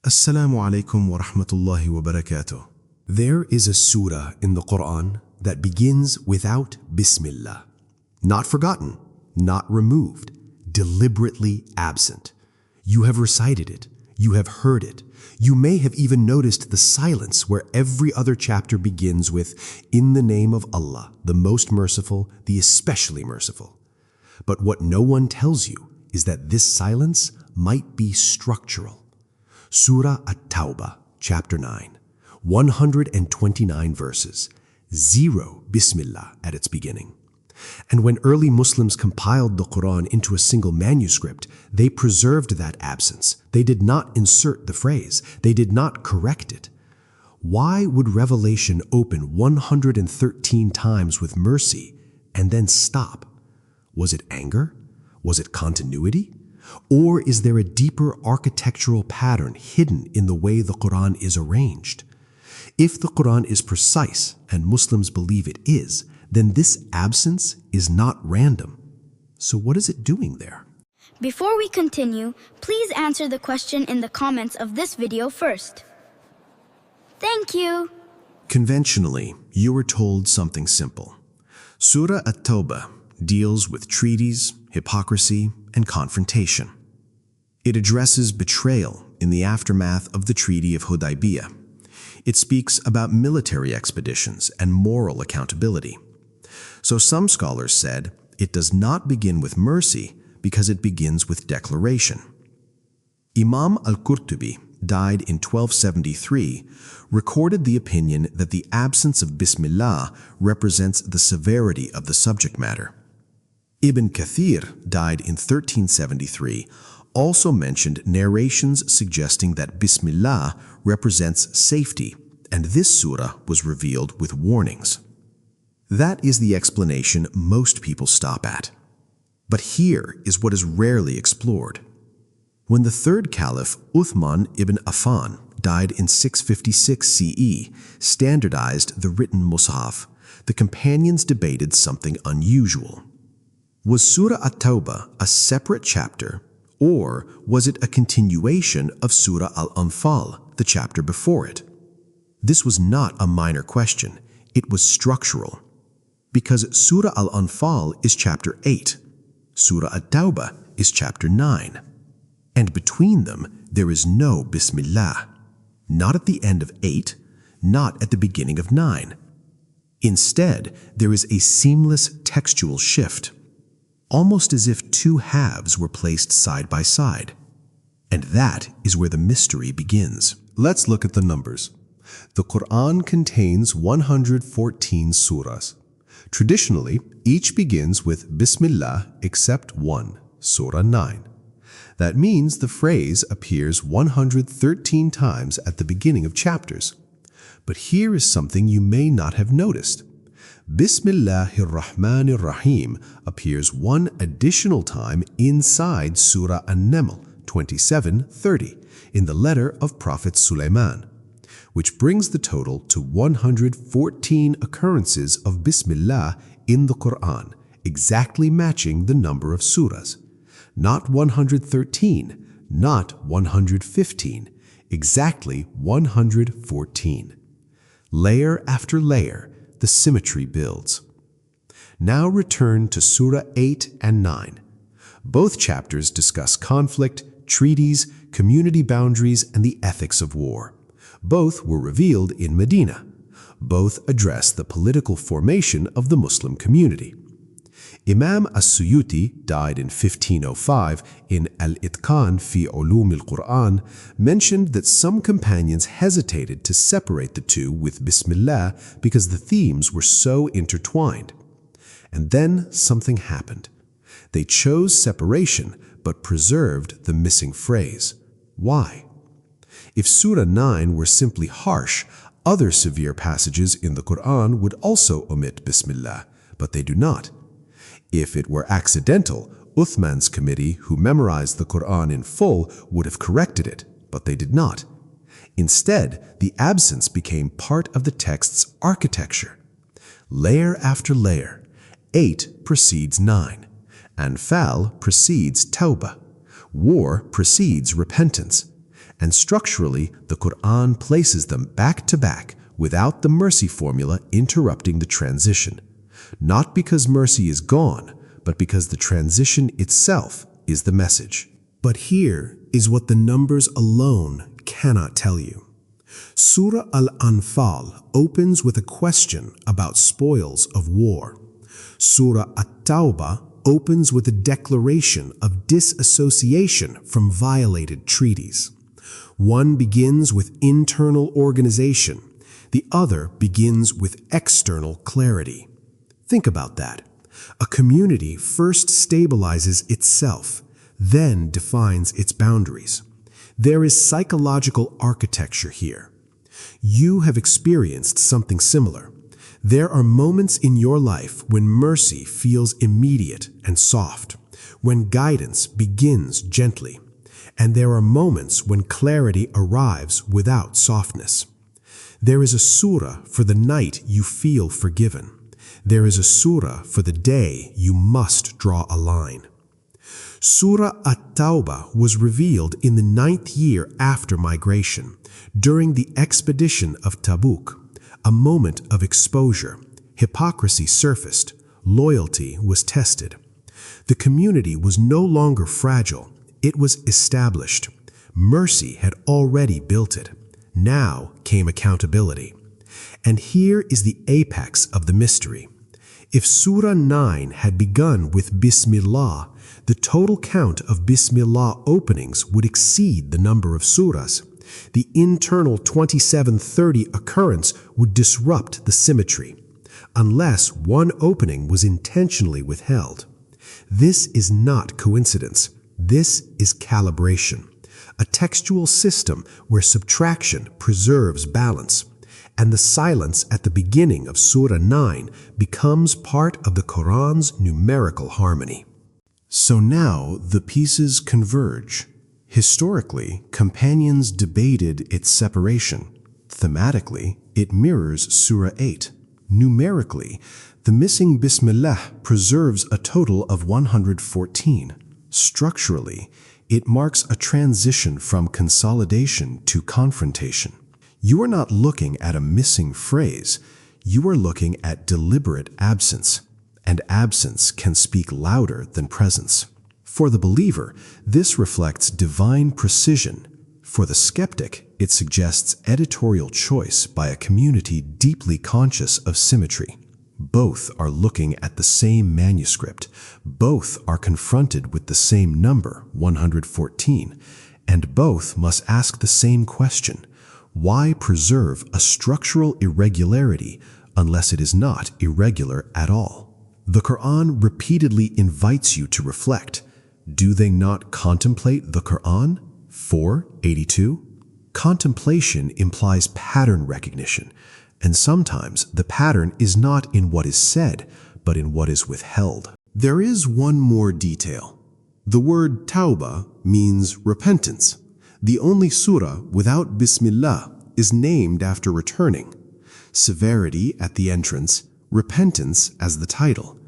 Assalamu alaikum wa rahmatullahi wa barakatuh. There is a surah in the Qur'an that begins without Bismillah. Not forgotten, not removed, deliberately absent. You have recited it, you have heard it. You may have even noticed the silence where every other chapter begins with, "In the name of Allah, the most merciful, the especially merciful." But what no one tells you is that this silence might be structural. Surah At-Tawbah, chapter 9, 129 verses, 0 Bismillah at its beginning. And when early Muslims compiled the Qur'an into a single manuscript, they preserved that absence. They did not insert the phrase. They did not correct it. Why would Revelation open 113 times with mercy and then stop? Was it anger? Was it continuity? Or is there a deeper architectural pattern hidden in the way the Qur'an is arranged? If the Qur'an is precise, and Muslims believe it is, then this absence is not random. So what is it doing there? Before we continue, please answer the question in the comments of this video first. Thank you. Conventionally, you were told something simple. Surah At-Tawbah deals with treaties, hypocrisy, and confrontation. It addresses betrayal in the aftermath of the Treaty of Hudaybiyah. It speaks about military expeditions and moral accountability. So some scholars said it does not begin with mercy because it begins with declaration. Imam Al-Qurtubi, died in 1273, recorded the opinion that the absence of Bismillah represents the severity of the subject matter. Ibn Kathir, died in 1373, also mentioned narrations suggesting that Bismillah represents safety, and this surah was revealed with warnings. That is the explanation most people stop at. But here is what is rarely explored. When the third caliph, Uthman ibn Affan, died in 656 CE, standardized the written Mus'haf, the companions debated something unusual. Was Surah At-Tawbah a separate chapter, or was it a continuation of Surah Al-Anfal, the chapter before it? This was not a minor question, it was structural. Because Surah Al-Anfal is chapter 8, Surah At-Tawbah is chapter 9. And between them, there is no Bismillah. Not at the end of 8, not at the beginning of 9. Instead, there is a seamless textual shift, almost as if two halves were placed side by side. And that is where the mystery begins. Let's look at the numbers. The Qur'an contains 114 surahs. Traditionally, each begins with Bismillah except one, Surah 9. That means the phrase appears 113 times at the beginning of chapters. But here is something you may not have noticed. Bismillah ir-Rahman ir-Rahim appears one additional time inside Surah An-Naml 27:30 in the letter of Prophet Sulaiman, which brings the total to 114 occurrences of Bismillah in the Qur'an, exactly matching the number of surahs. Not 113, not 115, exactly 114. Layer after layer, the symmetry builds. Now return to Surah 8 and 9. Both chapters discuss conflict, treaties, community boundaries, and the ethics of war. Both were revealed in Medina. Both address the political formation of the Muslim community. Imam Al-Suyuti, died in 1505, in Al-Itqan fi Ulum al-Qur'an, mentioned that some companions hesitated to separate the two with Bismillah because the themes were so intertwined. And then something happened. They chose separation but preserved the missing phrase. Why? If Surah 9 were simply harsh, other severe passages in the Qur'an would also omit Bismillah, but they do not. If it were accidental, Uthman's committee, who memorized the Qur'an in full, would have corrected it, but they did not. Instead, the absence became part of the text's architecture. Layer after layer, 8 precedes 9. Anfal precedes Tawbah. War precedes repentance. and structurally, the Qur'an places them back to back without the mercy formula interrupting the transition. Not because mercy is gone, but because the transition itself is the message. But here is what the numbers alone cannot tell you. Surah Al-Anfal opens with a question about spoils of war. Surah At-Tawbah opens with a declaration of disassociation from violated treaties. One begins with internal organization. The other begins with external clarity. Think about that. A community first stabilizes itself, then defines its boundaries. There is psychological architecture here. You have experienced something similar. There are moments in your life when mercy feels immediate and soft, when guidance begins gently, and there are moments when clarity arrives without softness. There is a surah for the night you feel forgiven. There is a surah for the day you must draw a line. Surah At-Tawbah was revealed in the 9th year after migration, during the expedition of Tabuk, a moment of exposure. Hypocrisy surfaced, loyalty was tested. The community was no longer fragile, it was established. Mercy had already built it. Now came accountability. And here is the apex of the mystery. If Surah 9 had begun with Bismillah, the total count of Bismillah openings would exceed the number of surahs. The internal 2730 occurrence would disrupt the symmetry, unless one opening was intentionally withheld. This is not coincidence. This is calibration, a textual system where subtraction preserves balance, and the silence at the beginning of Surah 9 becomes part of the Qur'an's numerical harmony. So now the pieces converge. Historically, companions debated its separation. Thematically, it mirrors Surah 8. Numerically, the missing Bismillah preserves a total of 114. Structurally, it marks a transition from consolidation to confrontation. You are not looking at a missing phrase, you are looking at deliberate absence, and absence can speak louder than presence. For the believer, this reflects divine precision. For the skeptic, it suggests editorial choice by a community deeply conscious of symmetry. Both are looking at the same manuscript, both are confronted with the same number, 114, and both must ask the same question. Why preserve a structural irregularity unless it is not irregular at all? The Qur'an repeatedly invites you to reflect. Do they not contemplate the Qur'an? 4:82. Contemplation implies pattern recognition, and sometimes the pattern is not in what is said, but in what is withheld. There is one more detail. The word Tawbah means repentance. The only surah without Bismillah is named after returning. Severity at the entrance, repentance as the title.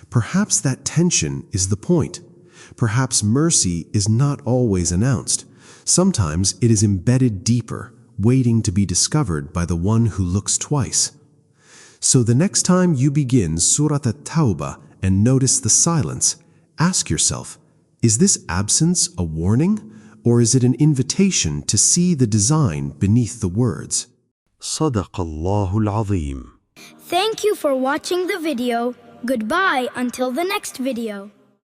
Perhaps that tension is the point. Perhaps mercy is not always announced. Sometimes it is embedded deeper, waiting to be discovered by the one who looks twice. So the next time you begin Surah At-Tawbah and notice the silence, ask yourself, is this absence a warning? Or is it an invitation to see the design beneath the words? صدق الله العظيم. Thank you for watching the video. Goodbye until the next video.